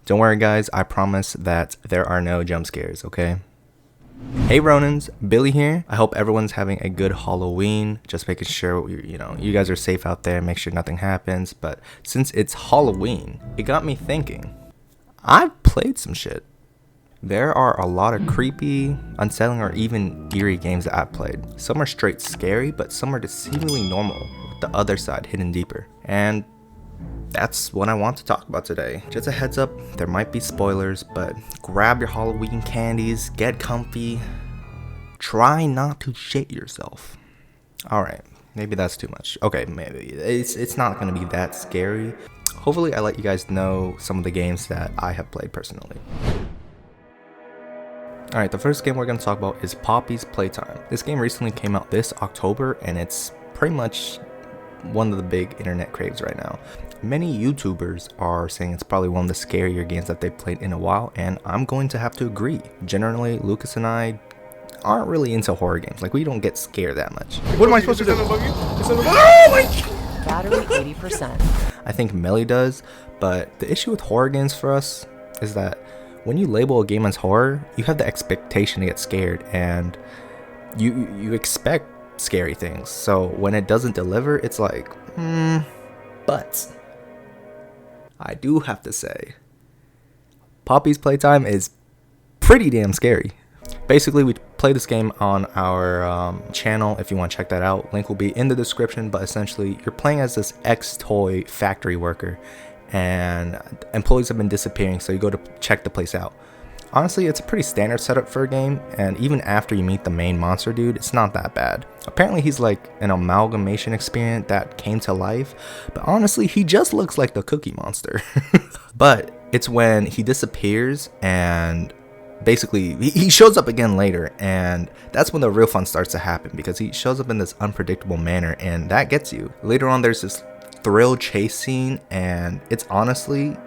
Don't worry guys, I promise that there are no jump scares, okay? Hey Ronins, Billy here. I hope everyone's having a good Halloween. Just making sure you guys are safe out there, make sure nothing happens. But since it's Halloween, it got me thinking. I've played some shit. There are a lot of creepy, unsettling, or even eerie games that I've played. Some are straight scary, but some are deceivingly normal, with the other side hidden deeper. And that's what I want to talk about today. Just a heads up, there might be spoilers, but grab your Halloween candies, get comfy, try not to shit yourself. Alright, maybe that's too much. Okay, maybe. It's not going to be that scary. Hopefully I let you guys know some of the games that I have played personally. Alright, the first game we're going to talk about is Poppies Playtime. This game recently came out this October, and it's pretty much one of the big internet craves right now. Many YouTubers are saying it's probably one of the scarier games that they've played in a while, and I'm going to have to agree. Generally, Lucas and I aren't really into horror games. Like, we don't get scared that much. What am I supposed to do? Oh my! Battery 80%. I think Melly does, but the issue with horror games for us is that when you label a game as horror, you have the expectation to get scared, and you expect scary things. So when it doesn't deliver, it's like, but I do have to say, Poppies Playtime is pretty damn scary. Basically, we play this game on our channel. If you want to check that out, link will be in the description. But essentially, you're playing as this ex-toy factory worker, and employees have been disappearing, so you go to check the place out. Honestly, it's a pretty standard setup for a game, and even after you meet the main monster dude, it's not that bad. Apparently he's like an amalgamation experiment that came to life, but honestly he just looks like the Cookie Monster. But it's when he disappears, and basically he shows up again later, and that's when the real fun starts to happen, because he shows up in this unpredictable manner, and that gets you. Later on there's this thrill chase scene, and it's honestly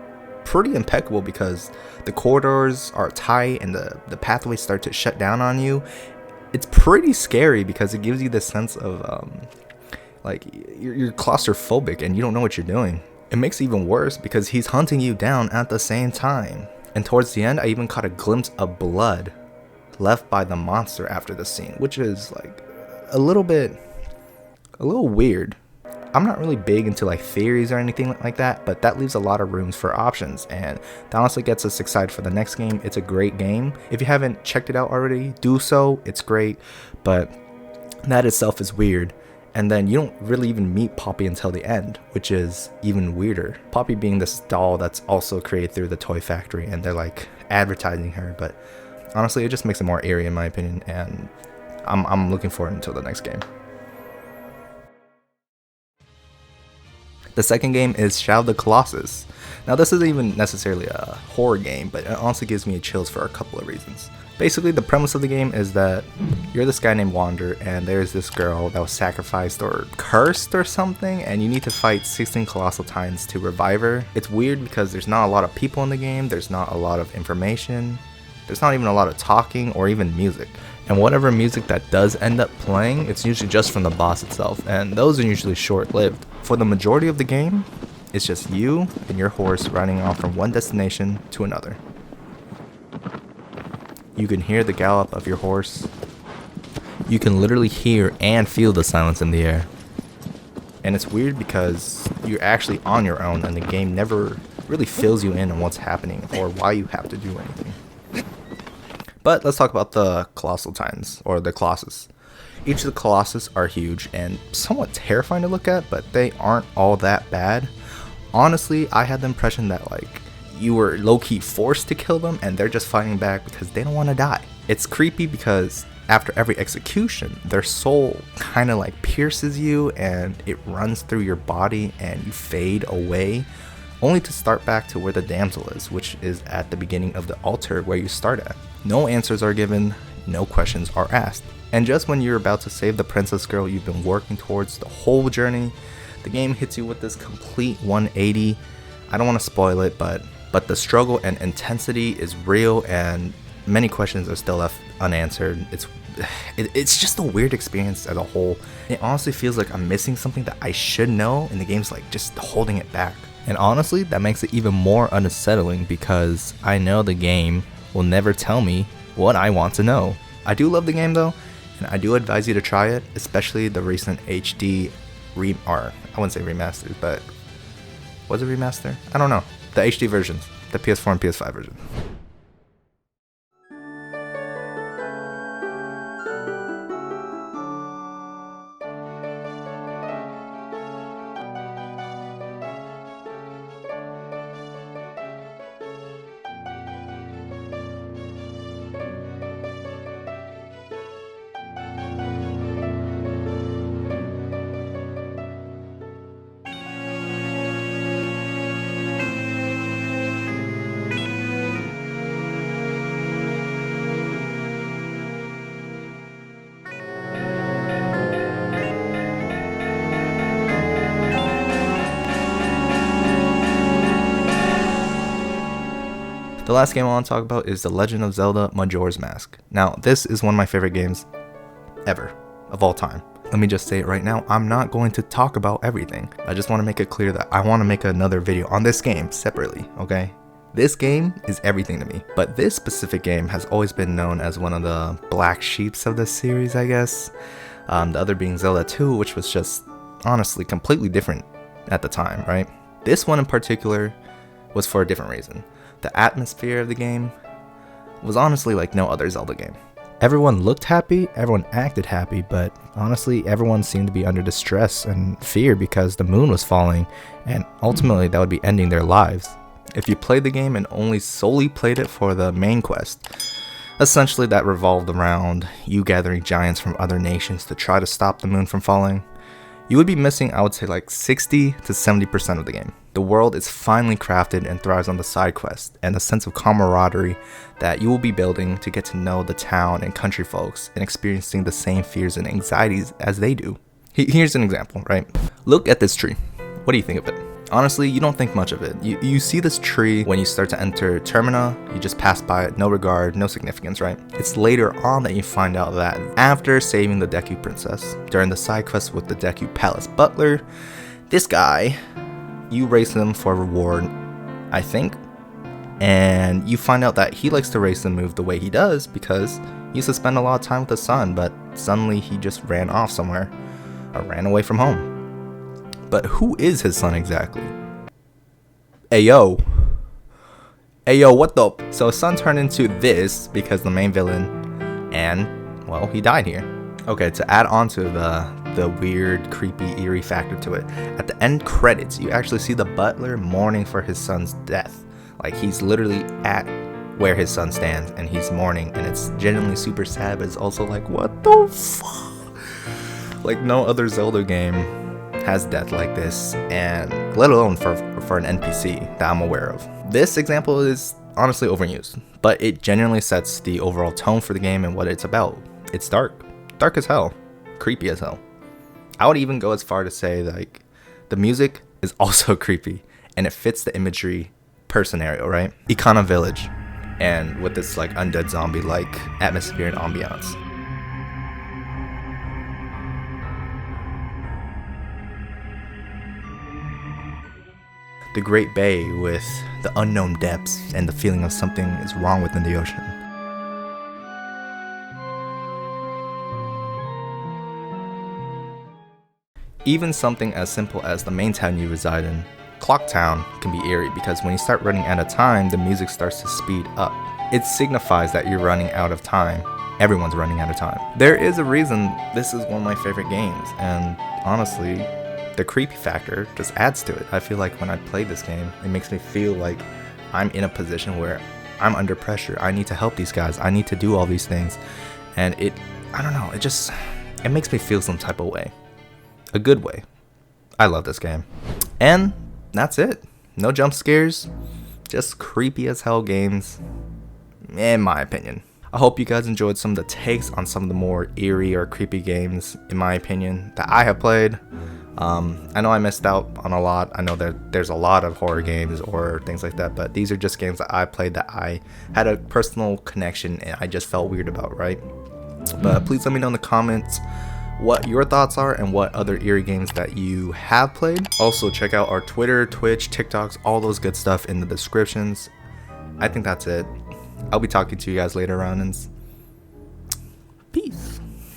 pretty impeccable because the corridors are tight and the pathways start to shut down on you. It's pretty scary because it gives you this sense of like you're claustrophobic and you don't know what you're doing. It makes it even worse because he's hunting you down at the same time. And towards the end, I even caught a glimpse of blood left by the monster after the scene, which is like a little weird. I'm not really big into like theories or anything like that, but that leaves a lot of rooms for options, and that honestly gets us excited for the next game. It's a great game. If you haven't checked it out already, do so. It's great, but that itself is weird. And then you don't really even meet Poppy until the end, which is even weirder. Poppy being this doll that's also created through the toy factory, and they're like advertising her, but honestly it just makes it more eerie in my opinion, and I'm looking forward until the next game. The second game is Shadow the Colossus. Now this isn't even necessarily a horror game, but it honestly gives me chills for a couple of reasons. Basically, the premise of the game is that you're this guy named Wander, and there's this girl that was sacrificed or cursed or something, and you need to fight 16 colossal titans to revive her. It's weird because there's not a lot of people in the game, there's not a lot of information, there's not even a lot of talking or even music. And whatever music that does end up playing, it's usually just from the boss itself, and those are usually short-lived. For the majority of the game, it's just you and your horse riding off from one destination to another. You can hear the gallop of your horse. You can literally hear and feel the silence in the air. And it's weird because you're actually on your own, and the game never really fills you in on what's happening or why you have to do anything. But let's talk about the colossal titans, or the Colossus. Each of the Colossus are huge and somewhat terrifying to look at, but they aren't all that bad. Honestly, I had the impression that like you were low-key forced to kill them, and they're just fighting back because they don't want to die. It's creepy because after every execution, their soul kind of like pierces you, and it runs through your body, and you fade away, only to start back to where the damsel is, which is at the beginning of the altar where you start at. No answers are given, no questions are asked. And just when you're about to save the princess girl you've been working towards the whole journey, the game hits you with this complete 180. I don't want to spoil it, but the struggle and intensity is real, and many questions are still left unanswered. It's just a weird experience as a whole. It honestly feels like I'm missing something that I should know, and the game's like just holding it back. And honestly, that makes it even more unsettling because I know the game will never tell me what I want to know. I do love the game though, and I do advise you to try it, especially the recent HD I wouldn't say remastered, but was it remaster? I don't know. The HD versions, the PS4 and PS5 version. The last game I want to talk about is The Legend of Zelda Majora's Mask. Now, this is one of my favorite games ever, of all time. Let me just say it right now, I'm not going to talk about everything. I just want to make it clear that I want to make another video on this game separately, okay? This game is everything to me, but this specific game has always been known as one of the black sheeps of the series, I guess. The other being Zelda 2, which was just honestly completely different at the time, right? This one in particular was for a different reason. The atmosphere of the game was honestly like no other Zelda game. Everyone looked happy, everyone acted happy, but honestly everyone seemed to be under distress and fear because the moon was falling, and ultimately that would be ending their lives. If you played the game and only solely played it for the main quest, essentially that revolved around you gathering giants from other nations to try to stop the moon from falling, you would be missing, I would say, like 60 to 70% of the game. The world is finely crafted and thrives on the side quest and the sense of camaraderie that you will be building to get to know the town and country folks and experiencing the same fears and anxieties as they do. Here's an example, right? Look at this tree. What do you think of it? Honestly, you don't think much of it. You see this tree when you start to enter Termina, you just pass by it, no regard, no significance, right? It's later on that you find out that after saving the Deku Princess, during the side quest with the Deku Palace Butler, this guy, you race him for a reward, I think, and you find out that he likes to race and move the way he does because he used to spend a lot of time with his son, but suddenly he just ran off somewhere, or ran away from home. But who is his son exactly? Ayo, what the? So his son turned into this because the main villain, and, well, he died here. Okay, to add on to the weird, creepy, eerie factor to it, at the end credits, you actually see the butler mourning for his son's death. Like, he's literally at where his son stands, and he's mourning, and it's genuinely super sad, but it's also like, what the fuck? Like, no other Zelda game has death like this, and let alone for an NPC that I'm aware of. This example is honestly overused, but it genuinely sets the overall tone for the game and what it's about. It's dark as hell, creepy as hell. I would even go as far to say like the music is also creepy, and it fits the imagery per scenario, right? Ikana Village, and with this like undead zombie like atmosphere and ambiance. The Great Bay with the unknown depths and the feeling of something is wrong within the ocean. Even something as simple as the main town you reside in, Clock Town, can be eerie because when you start running out of time, the music starts to speed up. It signifies that you're running out of time. Everyone's running out of time. There is a reason this is one of my favorite games, and honestly, the creepy factor just adds to it. I feel like when I play this game, it makes me feel like I'm in a position where I'm under pressure. I need to help these guys. I need to do all these things. And I don't know, it makes me feel some type of way. A good way. I love this game. And that's it. No jump scares. Just creepy as hell games, in my opinion. I hope you guys enjoyed some of the takes on some of the more eerie or creepy games, in my opinion, that I have played. I know I missed out on a lot. I know there's a lot of horror games or things like that, but these are just games that I played that I had a personal connection and I just felt weird about, right? But please let me know in the comments what your thoughts are and what other Eerie games that you have played. Also, check out our Twitter, Twitch, TikToks, all those good stuff in the descriptions. I think that's it. I'll be talking to you guys later on, and peace.